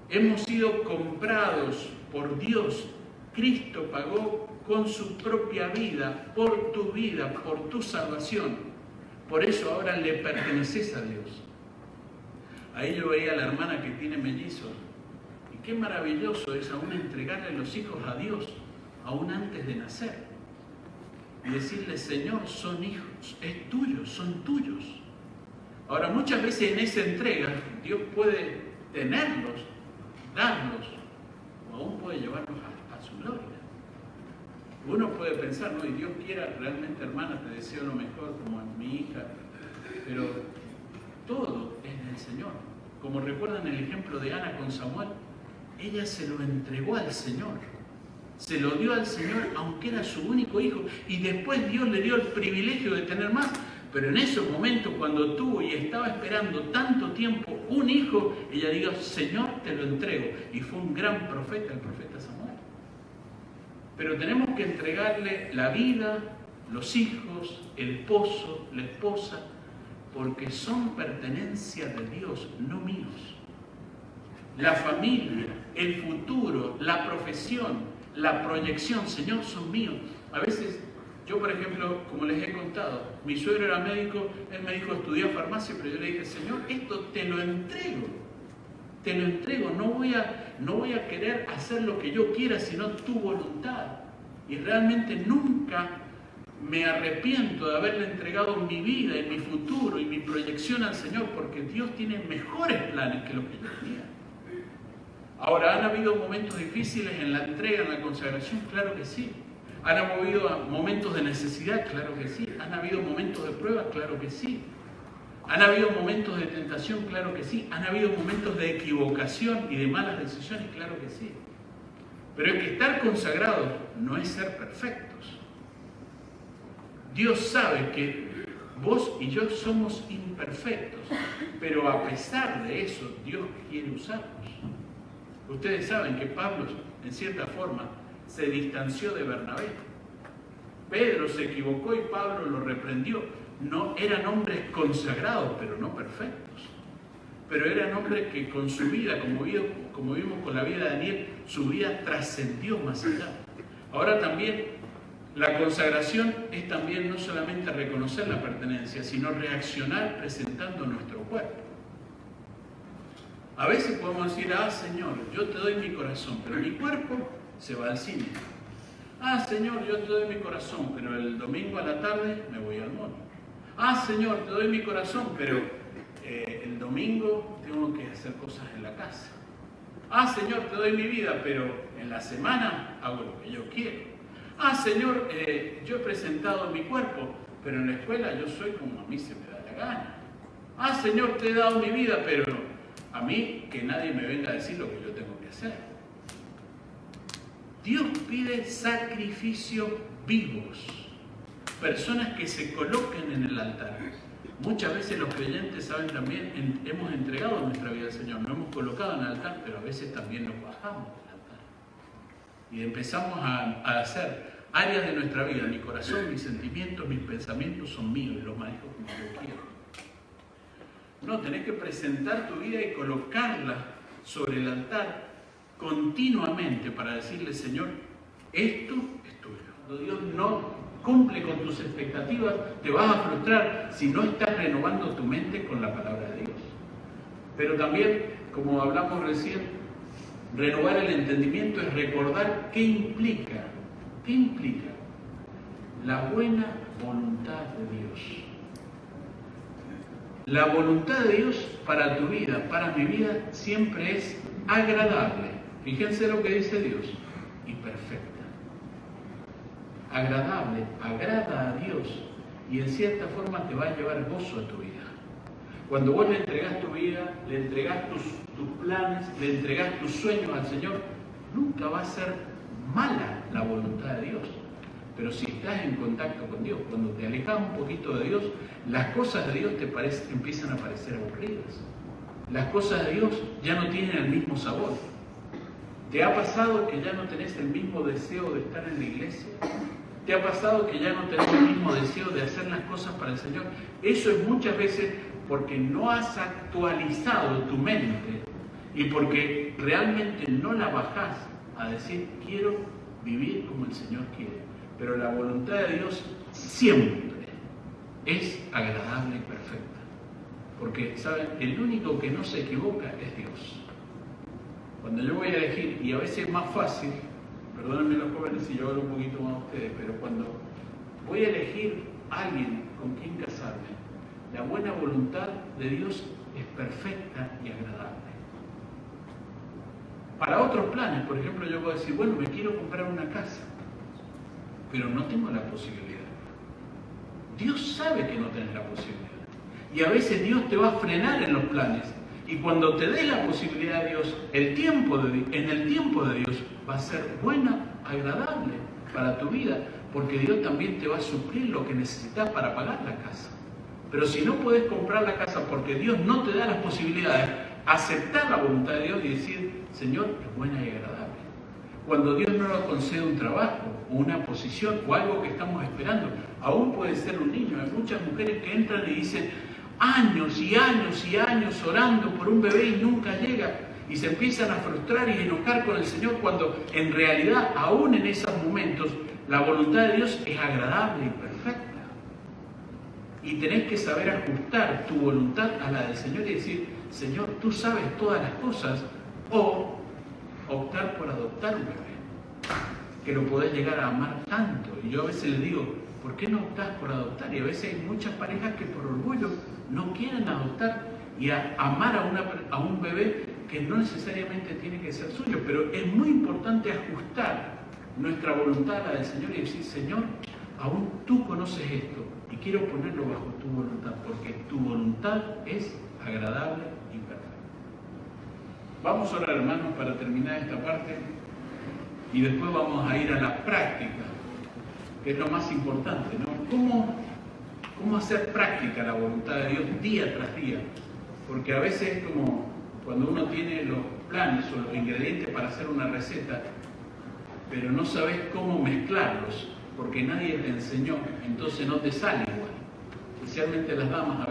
Hemos sido comprados por Dios. Cristo pagó con su propia vida, por tu salvación. Por eso ahora le perteneces a Dios. Ahí yo veía a la hermana que tiene mellizos. Y qué maravilloso es aún entregarle los hijos a Dios, aún antes de nacer. Y decirle, Señor, son hijos, es tuyo, son tuyos. Ahora, muchas veces en esa entrega, Dios puede tenerlos, darlos, o aún puede llevarlos a su gloria. Uno puede pensar, no, y Dios quiera realmente, hermana, te deseo lo mejor, como a mi hija, pero todo es del Señor. Como recuerdan el ejemplo de Ana con Samuel, ella se lo entregó al Señor. Se lo dio al Señor, aunque era su único hijo, y después Dios le dio el privilegio de tener más. Pero en esos momentos, cuando tuvo y estaba esperando tanto tiempo un hijo, ella dijo, Señor, te lo entrego. Y fue un gran profeta, el profeta Samuel. Pero tenemos que entregarle la vida, los hijos, el esposo, la esposa, porque son pertenencia de Dios, no míos. La familia, el futuro, la profesión, la proyección, Señor, son míos. A veces, yo por ejemplo, como les he contado, mi suegro era médico, él me dijo estudiar farmacia, pero yo le dije, Señor, esto te lo entrego, no voy a querer hacer lo que yo quiera, sino tu voluntad. Y realmente nunca me arrepiento de haberle entregado mi vida y mi futuro y mi proyección al Señor, porque Dios tiene mejores planes que los que yo tenía. Ahora, ¿han habido momentos difíciles en la entrega, en la consagración? Claro que sí. ¿Han habido momentos de necesidad? Claro que sí. ¿Han habido momentos de prueba? Claro que sí. ¿Han habido momentos de tentación? Claro que sí. ¿Han habido momentos de equivocación y de malas decisiones? Claro que sí. Pero el que estar consagrados no es ser perfectos. Dios sabe que vos y yo somos imperfectos, pero a pesar de eso, Dios quiere usarnos. Ustedes saben que Pablo, en cierta forma, se distanció de Bernabé. Pedro se equivocó y Pablo lo reprendió. No eran hombres consagrados, pero no perfectos. Pero eran hombres que con su vida, como vimos con la vida de Daniel, su vida trascendió más allá. Ahora también, la consagración es también no solamente reconocer la pertenencia, sino reaccionar presentando nuestro cuerpo. A veces podemos decir, Señor, yo te doy mi corazón, pero mi cuerpo se va al cine. Señor, yo te doy mi corazón, pero el domingo a la tarde me voy al mall. Señor, te doy mi corazón, pero el domingo tengo que hacer cosas en la casa. Señor, te doy mi vida, pero en la semana hago lo que yo quiero. Señor, yo he presentado mi cuerpo, pero en la escuela yo soy como a mí se me da la gana. Señor, te he dado mi vida, pero a mí que nadie me venga a decir lo que yo tengo que hacer. Dios pide sacrificios vivos, personas que se coloquen en el altar. Muchas veces los creyentes saben también, hemos entregado nuestra vida al Señor, nos hemos colocado en el altar, pero a veces también nos bajamos del altar. Y empezamos a hacer áreas de nuestra vida, mi corazón, mis sentimientos, mis pensamientos son míos y los manejo como yo quiero. No, tenés que presentar tu vida y colocarla sobre el altar continuamente para decirle, Señor, esto es tuyo. Cuando Dios no cumple con tus expectativas, te vas a frustrar si no estás renovando tu mente con la palabra de Dios. Pero también, como hablamos recién, renovar el entendimiento es recordar qué implica la buena voluntad de Dios. La voluntad de Dios para tu vida, para mi vida, siempre es agradable. Fíjense lo que dice Dios. Y perfecta. Agradable, agrada a Dios. Y en cierta forma te va a llevar gozo a tu vida. Cuando vos le entregás tu vida, le entregás tus planes, le entregás tus sueños al Señor, nunca va a ser mala la voluntad de Dios. Pero si estás en contacto con Dios, cuando te alejas un poquito de Dios, las cosas de Dios empiezan a parecer aburridas. Las cosas de Dios ya no tienen el mismo sabor. ¿Te ha pasado que ya no tenés el mismo deseo de estar en la iglesia? ¿Te ha pasado que ya no tenés el mismo deseo de hacer las cosas para el Señor? Eso es muchas veces porque no has actualizado tu mente y porque realmente no la bajás a decir, quiero vivir como el Señor quiere. Pero la voluntad de Dios siempre es agradable y perfecta. Porque, ¿saben? El único que no se equivoca es Dios. Cuando yo voy a elegir, y a veces es más fácil, perdónenme los jóvenes si yo hablo un poquito más a ustedes, pero cuando voy a elegir a alguien con quien casarme, la buena voluntad de Dios es perfecta y agradable. Para otros planes, por ejemplo, yo puedo decir, bueno, me quiero comprar una casa, pero no tengo la posibilidad. Dios sabe que no tenés la posibilidad. Y a veces Dios te va a frenar en los planes. Y cuando te dé la posibilidad de Dios, en el tiempo de Dios va a ser buena, agradable para tu vida, porque Dios también te va a suplir lo que necesitas para pagar la casa. Pero si no puedes comprar la casa porque Dios no te da las posibilidades, aceptar la voluntad de Dios y decir, Señor, es buena y agradable. Cuando Dios no nos concede un trabajo, o una posición, o algo que estamos esperando, aún puede ser un niño. Hay muchas mujeres que entran y dicen, años y años y años orando por un bebé y nunca llega, y se empiezan a frustrar y enojar con el Señor, cuando en realidad, aún en esos momentos, la voluntad de Dios es agradable y perfecta. Y tenés que saber ajustar tu voluntad a la del Señor y decir, Señor, tú sabes todas las cosas, o optar por adoptar un bebé, que lo podés llegar a amar tanto. Y yo a veces les digo, ¿por qué no optás por adoptar? Y a veces hay muchas parejas que por orgullo no quieren adoptar y amar a un bebé que no necesariamente tiene que ser suyo. Pero es muy importante ajustar nuestra voluntad a la del Señor y decir, Señor, aún tú conoces esto y quiero ponerlo bajo tu voluntad, porque tu voluntad es agradable y perfecta. Vamos a orar, hermanos, para terminar esta parte y después vamos a ir a la práctica, que es lo más importante, ¿no? ¿Cómo hacer práctica la voluntad de Dios día tras día? Porque a veces es como cuando uno tiene los planes o los ingredientes para hacer una receta, pero no sabes cómo mezclarlos, porque nadie te enseñó, entonces no te sale igual. Especialmente las damas,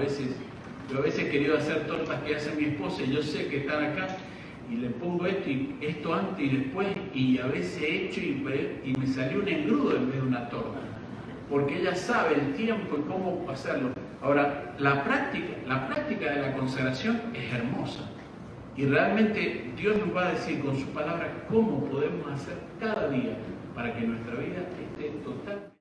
yo a veces he querido hacer tortas que hace mi esposa y yo sé que están acá, y le pongo esto y esto antes y después, y a veces he hecho y me salió un engrudo en vez de una torta, porque ella sabe el tiempo y cómo hacerlo. Ahora, la práctica de la consagración es hermosa, y realmente Dios nos va a decir con su palabra cómo podemos hacer cada día para que nuestra vida esté total.